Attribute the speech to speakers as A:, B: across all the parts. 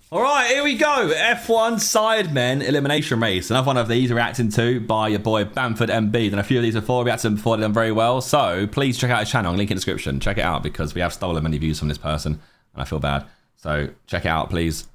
A: All right, here we go. F1 Sidemen Elimination Race. Another one of these reacting to by your boy Bamford MB. Done a few of these before. Reacted to them before, done very well. So please check out his channel. Link in the description. Check it out because we have stolen many views from this person and I feel bad. So check it out, please.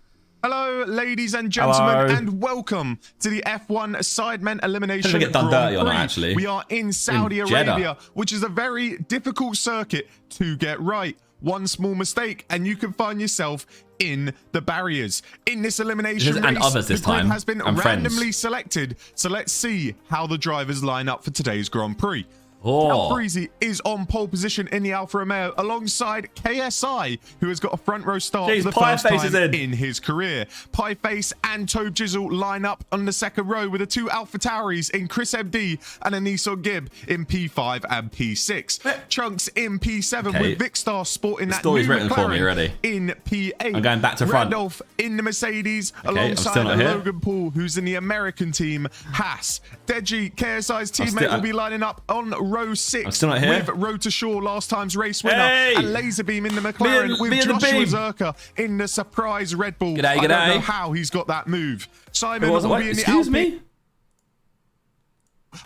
B: Hello, ladies and gentlemen, and welcome to the F1 Sidemen Elimination
A: Get done dirty or
B: Prix.
A: not, actually.
B: We are in Saudi Arabia, which is a very difficult circuit to get right. One small mistake, and you can find yourself in the barriers. In this elimination race,
A: others this
B: the grid
A: time,
B: has been
A: and
B: randomly selected. So let's see how the drivers line up for today's Grand Prix.
A: Oh.
B: Now, Prix is on pole position in the Alfa Romeo alongside KSI, who has got a front row start for the first time in his career. Pieface and Toad Jizzle line up on the second row with the two Alpha Tauris in Chris MD and a Nissan Gib in P5 and P6. Chunks in P7 with Vicstar sporting that new McLaren in P8.
A: I'm going back to front.
B: Randolph in the Mercedes alongside Logan Paul, who's in the American team Haas. Deji, KSI's teammate, will be lining up on row 6 with Road to Shore, last time's race winner, and Laserbeam in the McLaren with Joshua Zerka in the surprise Red Bull. I don't know how he's got that move. Simon will be in the Alpine.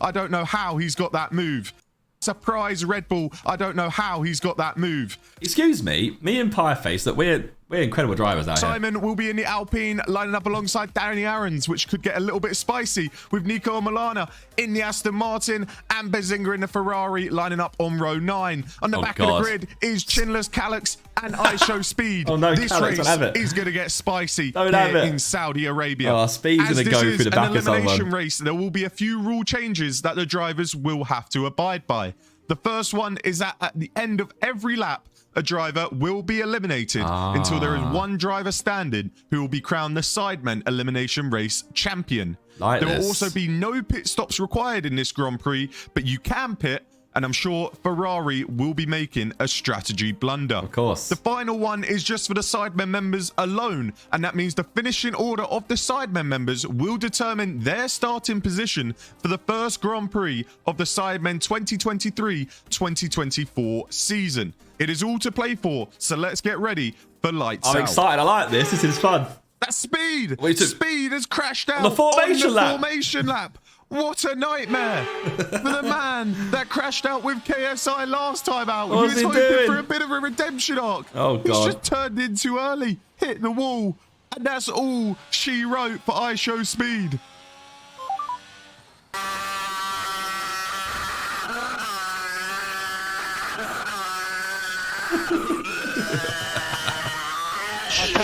B: I don't know how he's got that move. Surprise Red Bull. I don't know how he's got that move.
A: Excuse me and Pieface, that we're incredible drivers out here.
B: Simon will be in the Alpine, lining up alongside Danny Aarons, which could get a little bit spicy, with Nico Milana in the Aston Martin and Bezinga in the Ferrari, lining up on row 9. On the back of the grid is Chinless Calix and iShow Speed. This race is going to get spicy here in Saudi Arabia.
A: Speed's going to go through the back of someone.
B: Elimination race, there will be a few rule changes that the drivers will have to abide by. The first one is that at the end of every lap, a driver will be eliminated until there is one driver standing who will be crowned the Sidemen Elimination Race champion. There will also be no pit stops required in this Grand Prix, but you can pit, and I'm sure Ferrari will be making a strategy blunder.
A: Of course.
B: The final one is just for the Sidemen members alone, and that means the finishing order of the Sidemen members will determine their starting position for the first Grand Prix of the Sidemen 2023-2024 season. It is all to play for, so let's get ready for lights out.
A: I'm excited. I like this. This is fun.
B: That's Speed. Speed has crashed out
A: on the formation
B: lap. What a nightmare for the man that crashed out with KSI last time out. He was hoping for a bit of a redemption arc.
A: Oh, God.
B: He's just turned in too early, hit the wall, and that's all she wrote for iShow Speed.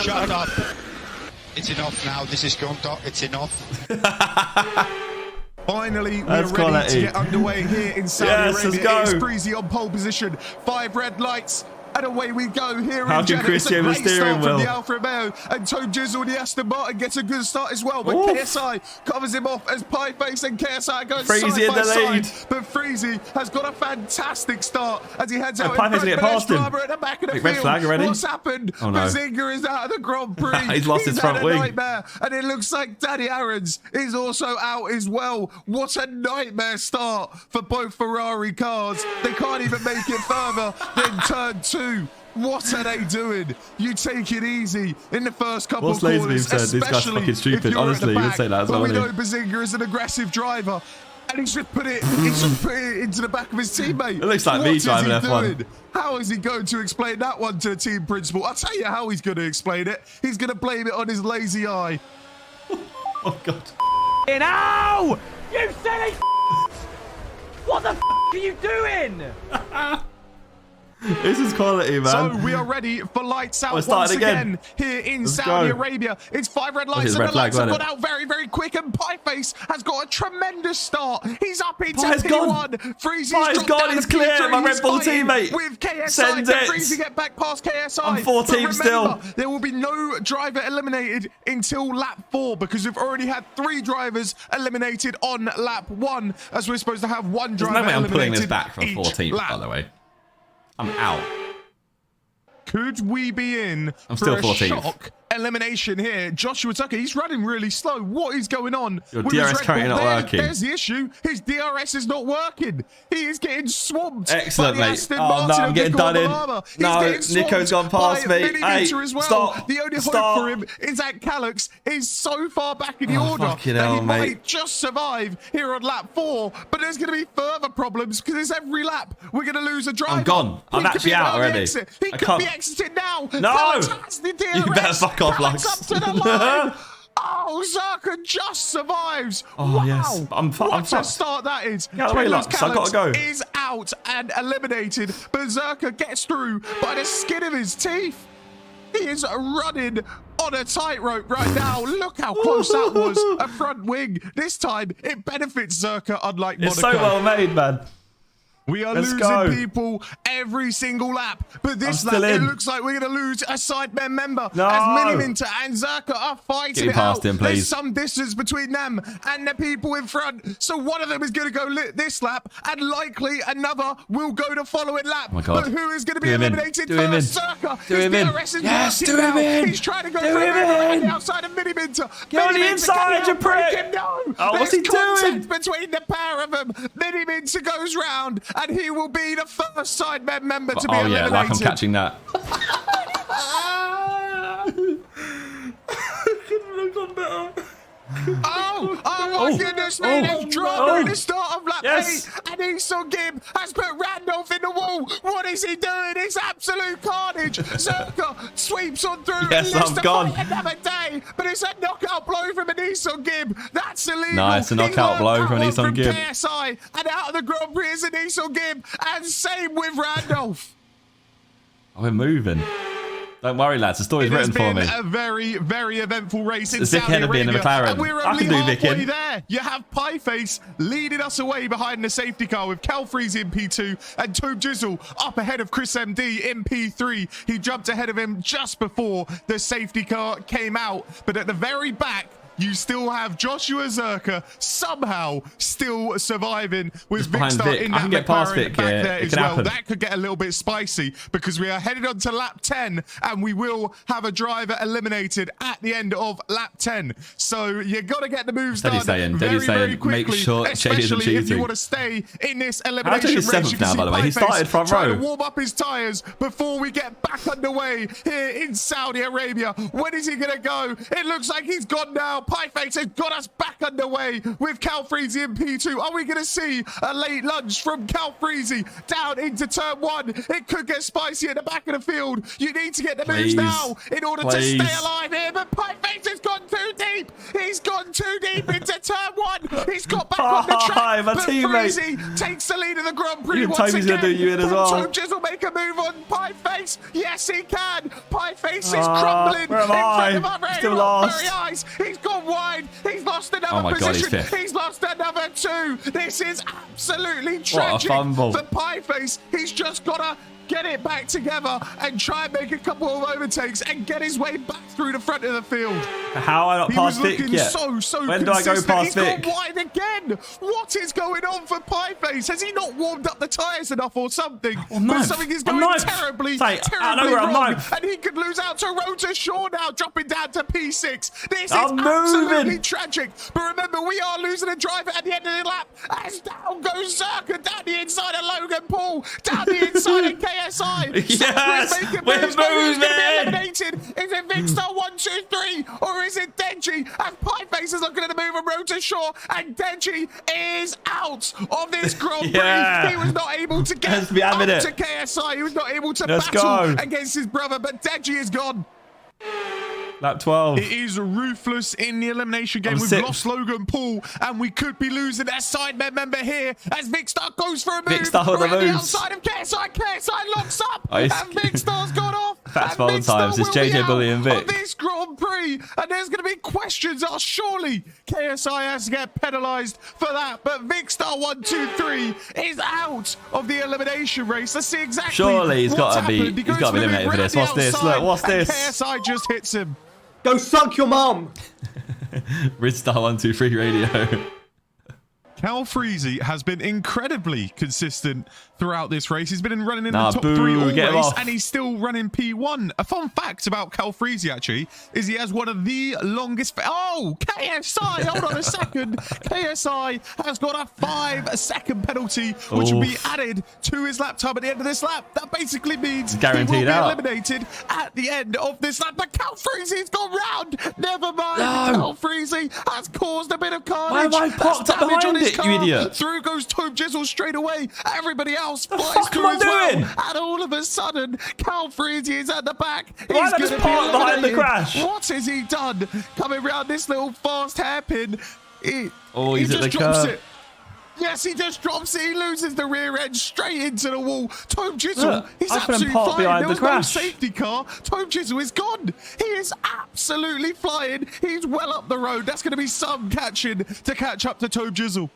C: Shut up. It's enough now. This is gone. It's enough.
B: Finally, we're ready to get underway here in Saudi Arabia. It's Prix on pole position. 5 red lights. And away we go here in Jeddah. It's a great start from the Alfa Romeo. And Toad Jizzle, the Aston Martin, gets a good start as well. But KSI covers him off as Pieface and KSI goes side by side. But Prix has got a fantastic start as he heads out in front. But driver at the back of the field. What's happened? Bezinga is out of the Grand Prix.
A: He's lost his front wing.
B: Nightmare. And it looks like Danny Aarons is also out as well. What a nightmare start for both Ferrari cars. They can't even make it further than turn 2. What are they doing? You take it easy in the first couple of quarters,
A: This guy's fucking stupid. Honestly, you would say that as well.
B: But we know Bezinga is an aggressive driver, and he's just put it into the back of his teammate.
A: It looks like me driving F1.
B: How is he going to explain that one to the team principal? I'll tell you how he's going to explain it. He's going to blame it on his lazy eye.
A: Oh, God.
D: Ow! You silly What the are you doing?
A: This is quality, man.
B: So we are ready for lights out once again here in Saudi Arabia. It's 5 red lights and the lights have gone out very, very quick. And Pieface has got a tremendous start. He's up into P1.
A: Freezy's gone. He's clear. My Red Bull teammate.
B: With KSI. Can Freezy get back past KSI?
A: I'm 14 still.
B: There will be no driver eliminated until lap 4 because we've already had 3 drivers eliminated on lap 1, as we're supposed to have 1 driver eliminated.
A: I'm pulling this back from 14th, by the way. I'm out.
B: Could we be in
A: I'm still 14th.
B: shock elimination here. Joshua Tucker, he's running really slow. What is going on?
A: Your DRS currently not working.
B: There's the issue. His DRS is not working. He is getting swamped.
A: Excellent, mate. Oh, no, I'm getting done in. No, Nico's gone past me. Hey, stop.
B: The only hope for him is that Calyx is so far back in the order that he might just survive here on lap 4. But there's going to be further problems because every lap we're going to lose a driver.
A: I'm gone. I'm actually out already.
B: He could be exiting now.
A: No! You better fuck off, Lux.
B: Up to the line. Oh, Zerka just survives.
A: Oh,
B: wow.
A: Yes. I'm
B: what a start that is.
A: Get out of the way, Lux. I've got to go.
B: Is out and eliminated, but Zerka gets through by the skin of his teeth. He is running on a tightrope right now. Look how close that was. A front wing. This time, it benefits Zerka, unlike Monaco.
A: It's so well made, man.
B: We are losing people every single lap, but this lap, it looks like we're going to lose a Sidemen member as Miniminter and Zerka are fighting it out. There's some distance between them and the people in front, so one of them is going to go this lap, and likely another will go the following lap.
A: Oh my God.
B: But who is going to be eliminated first? Zerka.
A: Do him in.
B: Yes, do him in. He's trying to go through the outside of Miniminter.
A: Get on the inside, you prick.
B: No.
A: Oh, what's he doing?
B: Between the pair of them, Miniminter goes round, and he will be the first Sidemen member to be eliminated.
A: Oh yeah, like I'm catching that.
B: Couldn't have gone better. Oh my goodness me, there's drama in the start of lap 8, and Esau Gibb has put Randolph in the wall. What is he doing? It's absolute carnage. Zerka sweeps on through.
A: Yes, I'm gone.
B: Another day, but it's a knockout blow from an Esau Gibb. That's illegal.
A: Nice, a knockout blow from an Esau Gibb.
B: KSI, and out of the Grand Prix is an Esau Gibb, and same with Randolph.
A: Oh, we're moving. Don't worry, lads. The story's written for me.
B: It's been a very, very eventful race in
A: Saudi Arabia. In the McLaren.
B: And we're only halfway there. You have Pieface leading us away behind the safety car with Cal Freezy in P2 and Tobe Jizzle up ahead of Chris MD in P3. He jumped ahead of him just before the safety car came out. But at the very back, you still have Joshua Zerka somehow still surviving with Vicstar in that McLaren back there as well. That could get a little bit spicy because we are headed on to lap 10 and we will have a driver eliminated at the end of lap 10. So you got to get the moves done very quickly,
A: make sure
B: especially if you want to stay in this elimination race. You
A: now, by the way. He started front row.
B: Trying to warm up his tyres before we get back underway here in Saudi Arabia. When is he going to go? It looks like he's gone now. Pieface has got us back underway with Cal Freezy in P2. Are we going to see a late lunge from Cal Freezy down into turn 1? It could get spicy at the back of the field. You need to get the moves now in order to stay alive here. But Pieface has gone too deep. He's gone too deep into turn 1. He's got back on the track. But Freezy takes the lead of the Grand Prix once again.
A: Do you in as well.
B: Tobe Jizzle make a move on Pieface. Yes, he can. Pieface is crumbling in front of our very eyes. He's gone wide. He's lost another position. He's lost another 2. This is absolutely tragic for Pieface. He's just got to get it back together and try and make a couple of overtakes and get his way back through the front of the field.
A: How I not past Vic yet? When do I go past Vic?
B: He's gone wide again. What is going on for Pieface? Has he not warmed up the tyres enough or something? But something is going terribly wrong. And he could lose out to Rota Shaw now, dropping down to P6. This is absolutely tragic. But remember, we are losing a driver at the end of the lap. As down goes Zerka, down the inside of Logan Paul, down the inside of KSI.
A: Yes, we're moving.
B: Is it Vicstar 1, 2, 3, or is it Denji? And Pieface is looking at the move of Rota Shaw, and Denji is out of this Grand Prix. He was not able to get up to KSI. He was not able to battle against his brother, but Denji is gone.
A: Lap 12.
B: It is ruthless in the elimination game. We've lost Logan Paul, and we could be losing that Sidemen member here as Vicstar goes for a move. Around the outside of KSI. KSI locks up, and Vicstar's gone off.
A: Fast forward times. It's JJ Bully and Vic.
B: This Grand Prix, and there's going to be questions. Oh, surely KSI has to get penalised for that. But Vicstar 1, 2, 3 is out of the elimination race. Let's see exactly.
A: Surely he's got to be eliminated for this. What's this? Look, what's this?
B: KSI just hits him.
E: Go suck your mum.
A: Ridstar 123 radio.
B: Cal Freezy has been incredibly consistent throughout this race. He's been running in the top 3 all race, and he's still running P1. A fun fact about Cal Freezy, actually, is he has one of the longest... Oh, KSI, hold on a second. KSI has got a 5-second penalty, which will be added to his lap time at the end of this lap. That basically means he will be eliminated at the end of this lap. But Cal Freezy's gone round. Never mind. Cal Freezy has caused a bit of carnage.
A: Why have I popped up behind it, you idiot?
B: Through goes Tome Jizzle straight away. Everybody else flies through as well. And all of a sudden, Cal Freezy is at the back.
A: Why did I just park behind the crash?
B: What has he done? Coming around this little fast hairpin. He
A: just drops it.
B: Yes, he just drops it. He loses the rear end straight into the wall. Tome Jizzle, he's absolutely flying. There was no safety car. Tome Jizzle is gone. He is absolutely flying. He's well up the road. That's going to be some catching to catch up to Tome Jizzle.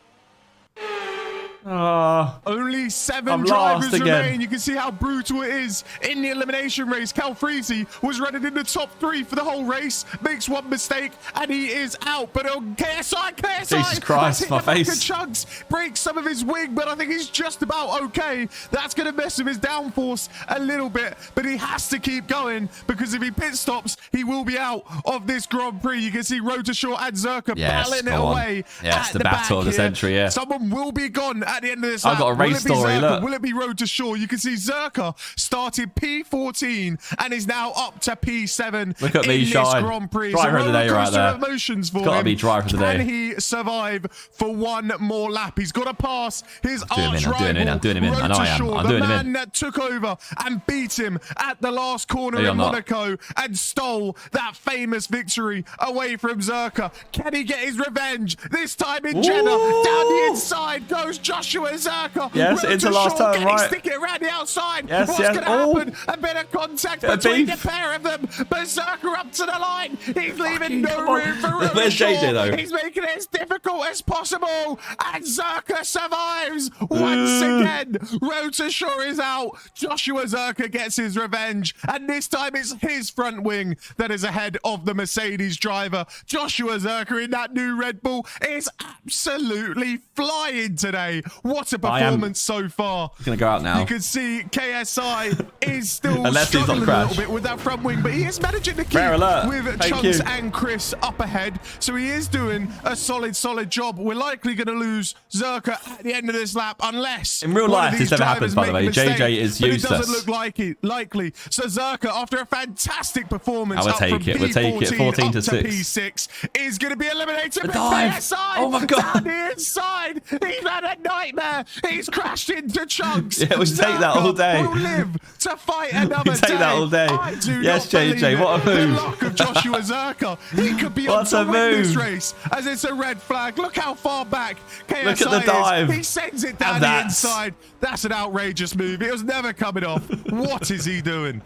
B: Only 7 drivers remain. You can see how brutal it is in the elimination race. Cal Freezy was running in the top 3 for the whole race, makes one mistake, and he is out. But on KSI,
A: Jesus Christ, my face.
B: Chunks breaks some of his wing, but I think he's just about okay. That's going to mess with his downforce a little bit, but he has to keep going, because if he pit stops, he will be out of this Grand Prix. You can see Rotashaw and Zerka battling it away.
A: Yes, the battle of the century, yeah.
B: Someone will be gone at the end of this lap.
A: I've got a race story, look.
B: Will it be Road to Shore? You can see Zerka started P14 and is now up to P7.
A: Look at me shine.
B: Grand Prix.
A: Driver of the day right there.
B: Emotions for
A: Gotta
B: him.
A: be driver of the day.
B: Can he survive for one more lap? He's got to pass his arch rival.
A: I'm doing him in. I know I am. I'm doing him in.
B: The man that took over and beat him at the last corner in Monaco and stole that famous victory away from Zerka. Can he get his revenge? This time in Jeddah. Down the inside goes Joshua Zerka.
A: Yes, into last turn, right.
B: Stick it around the outside.
A: Yes,
B: What's going to happen? A bit of contact between the pair of them. But Zerka up to the line. He's leaving no room for Road.
A: Where's JJ, though?
B: He's making it as difficult as possible. And Zerka survives once again. Road to Shore is out. Joshua Zerka gets his revenge. And this time it's his front wing that is ahead of the Mercedes driver. Joshua Zerka in that new Red Bull is absolutely flying today. What a performance so far.
A: He's going to go out now.
B: You can see KSI is still struggling a little bit with that front wing, but he is managing to keep with Chunks and Chris up ahead. So he is doing a solid job. We're likely going to lose Zerka at the end of this lap, unless
A: in real life this never happens, by the way. JJ is useless.
B: It doesn't look like it likely. So Zerka, after a fantastic perforance,
A: we'll take it. We'll take it. 14 to 6.
B: P6 is going to be eliminated.
A: The dive.
B: KSI,
A: oh my god!
B: Down the inside, he's had a nightmare. He's crashed into Chunks.
A: Yeah, we take that all day.
B: Will live to fight another
A: we take
B: day.
A: that all day. Yes, JJ, what a move!
B: The luck of Joshua Zerka. He could be on to win this race, as it's a red flag. Look how far back KSI
A: Look at the dive.
B: He sends it down the inside. That's an outrageous move. It was never coming off. What is he doing?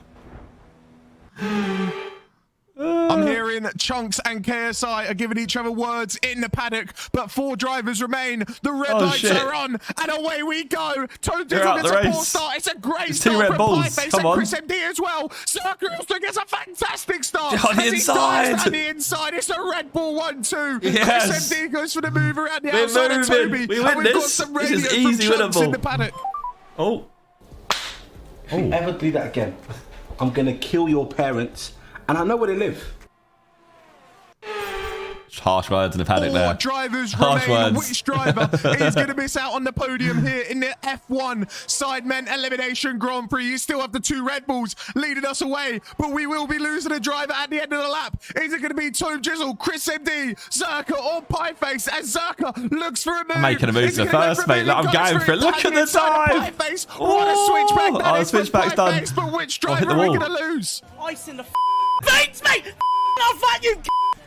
B: I'm hearing Chunks and KSI are giving each other words in the paddock, but 4 drivers remain. The red lights are on, and away we go. Tone Jizzle gets a poor start. It's a great start from Pieface and Chris MD as well. Zerka also gets a fantastic start.
A: On the inside.
B: On the inside. It's a Red Bull 1-2.
A: Yes.
B: Chris MD goes for the move around the outside of Toby.
A: We win
B: We've got
A: this.
B: some radio
A: This is easy
B: from Chunks
A: winnable.
B: in the paddock.
A: Oh.
E: If you ever do that again, I'm going to kill your parents. And I know where they live.
A: Harsh words in the paddock there.
B: 4 drivers
A: Harsh
B: remain.
A: words.
B: Which driver is going to miss out on the podium here in the F1 Sidemen Elimination Grand Prix? You still have the 2 Red Bulls leading us away, but we will be losing a driver at the end of the lap. Is it going to be Tone Jizzle, Chris MD, Zerka, or Pieface? As Zerka looks for a move.
A: I'm making a move to the first, mate. I'm going for it. Look at the dive.
B: What a switchback that is.
A: The switchback's done.
B: But which driver are we going to lose?
D: Ice in the face, mate. I'll fight you.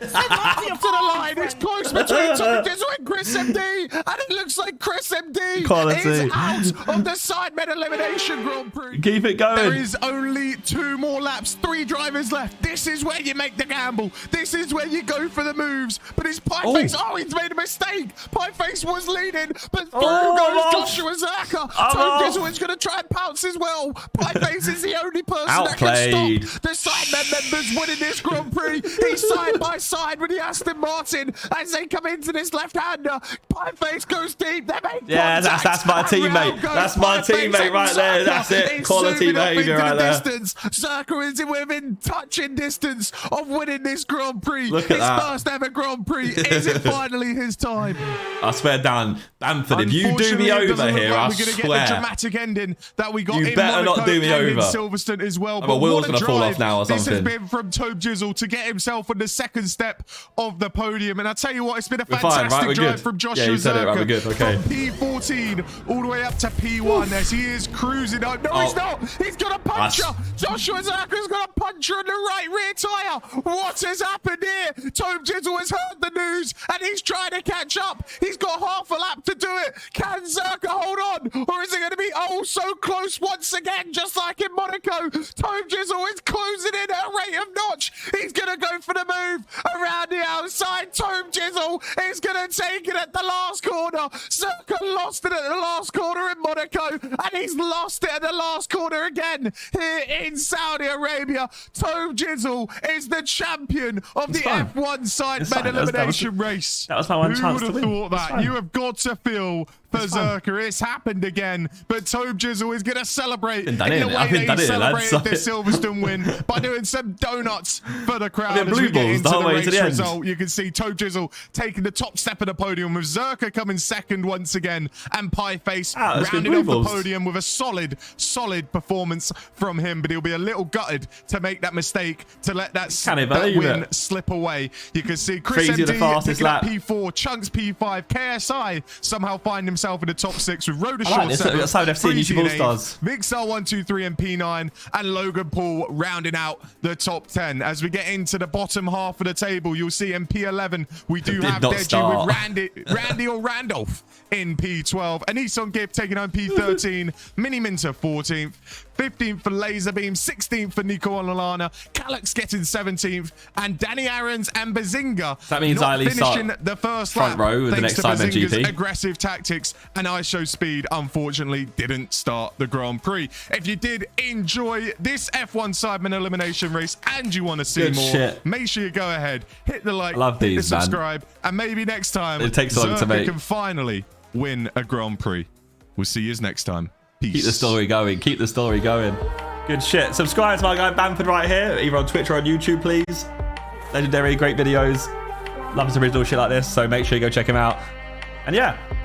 B: Up to the line, it's close between Tone Jizzle and Chris MD, and it looks like Chris MD is out of the Sidemen Elimination Grand Prix.
A: Keep it going.
B: There is only 2 more laps, 3 drivers left. This is where you make the gamble. This is where you go for the moves. But it's Pieface. Oh, he's made a mistake. Pieface was leading, but through goes Joshua Zerka. Tone Jizzle is going to try and pounce as well. Pieface is the only person that can stop the Sidemen members winning this Grand Prix. He's side by side with the Aston Martin as they come into this left-hander. Pieface goes deep. They make
A: that's my teammate. That's my teammate right there. That's it. Quality behavior right there.
B: Zerka is within touching distance of winning this Grand Prix.
A: Look at that.
B: His first ever Grand Prix. Is it finally his time?
A: I swear down, Bamford, if you do me over here, I
B: we're gonna
A: swear.
B: Get the dramatic ending that we got
A: You
B: in
A: better
B: Monaco
A: not do me
B: and
A: over.
B: in Silverstone as well.
A: My wheel's going to fall off now or
B: This has
A: something.
B: been from Tobe Jizzle to get himself on the second step of the podium. And I tell you what, it's been a fantastic drive from Joshua
A: you said it, right, we're good. Okay.
B: From P14 all the way up to P1 as he is cruising. No, he's not. He's got a puncher. Joshua Zerka's got a puncher in the right rear tyre. What has happened here? Tobe Jizzle has heard the news and he's trying to catch up. He's got half a lap to do it. Can Zerka hold on? Or is it going to be so close once again, just like in Monaco? Tobe Jizzle is closing in at a rate of notch. He's going to go for the move around the outside. Tobe Jizzle is going to take it at the last corner. Zerka lost it at the last corner in Monaco, and he's lost it at the last corner again here in Saudi Arabia. Tobe Jizzle is the champion of the F1 Sidemen elimination race.
A: That was my one chance to win.
B: Who would have thought that? You have got to feel for Zerka. It's happened again, but Tobe Jizzle is going to celebrate in the way that he celebrated the Silverstone win by doing some donuts for the crowd. As we get into the race result, you can see Tobe Jizzle taking the top step of the podium with Zerka coming second once again, and Pieface rounding off the podium with a solid performance from him, but he'll be a little gutted to make that mistake, to let that win slip away. You can see Chris MD picking up P4, Chunks P5, KSI somehow find himself in the top 6 with Rhoda Short, Vixar 1, 2, 3 and P9, and Logan Paul rounding out the top 10. As we get into the bottom half of the table, you'll see in P11 we do have Deji with Randy or Randolph in P12, and Nissan Gift taking on P13, Mini Minter 14th, 15th for Laserbeam, 16th for Nico Ololana, Calix getting 17th, and Danny Aarons and Bazinga
A: that means
B: not finishing the first
A: front row with the next Sidemen GP.
B: Aggressive tactics and ISO speed unfortunately didn't start the Grand Prix. If you did enjoy this F1 Sidemen elimination race and you want to see more, make sure you go ahead, hit the like, hit the subscribe, and maybe next time
A: it takes long to make.
B: Can finally win a Grand Prix. We'll see you next time. Peace.
A: Keep the story going. Keep the story going. Good shit. Subscribe to my guy Bamford right here, either on Twitch or on YouTube, please. Legendary, great videos. Love his original shit like this, so make sure you go check him out. And yeah,